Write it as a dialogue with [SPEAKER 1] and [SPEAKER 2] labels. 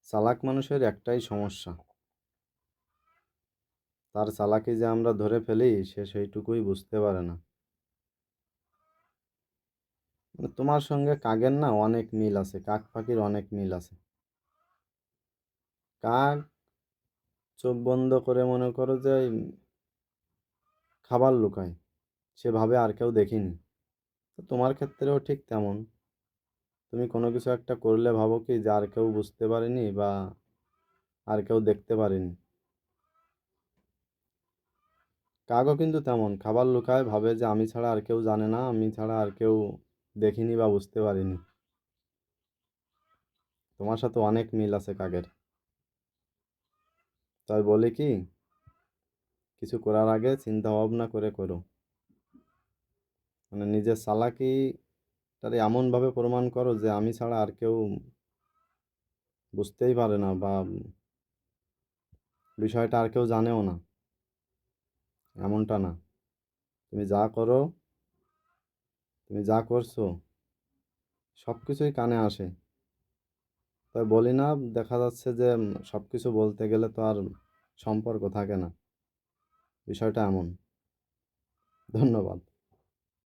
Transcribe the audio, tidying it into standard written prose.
[SPEAKER 1] চালাক মানুষের একটাই সমস্যা, তার চালাকি যে আমরা ধরে ফেলি সে সেইটুকুই বুঝতে পারে না। তোমার সঙ্গে কাকের না অনেক মিল আছে, কাক পাখির অনেক মিল আছে। কাক চোখ বন্ধ করে মনে করো যে খাবার লুকায়, সেভাবে আর কেউ দেখিনি। তো তোমার ক্ষেত্রেও ঠিক তেমন, তুমি কোনো কিছু একটা করলে ভাবো কি যে আর কেউ বুঝতে পারেনি বা আর কেউ দেখতে পারেনি। কাকও কিন্তু তেমন খাবার লুকায়, ভাবে যে আমি ছাড়া আর কেউ জানে না, আমি ছাড়া আর কেউ দেখিনি বা বুঝতে পারিনি। তোমার সাথে অনেক মিল আছে কাকের। তাই বলি কি, কিছু করার আগে চিন্তা ভাবনা করে করো। মানে নিজের চালাকিটারে এমনভাবে প্রমাণ করো যে আমি ছাড়া আর কেউ বুঝতেই পারে না বা বিষয়টা আর কেউ জানেও না, এমনটা না। তুমি যা করো, তুমি যা করছো সব কিছুই কানে আসে। তাই বলি না, দেখা যাচ্ছে যে সব কিছু বলতে গেলে তো আর সম্পর্ক থাকে না। বিষয়টা এমন। ধন্যবাদ।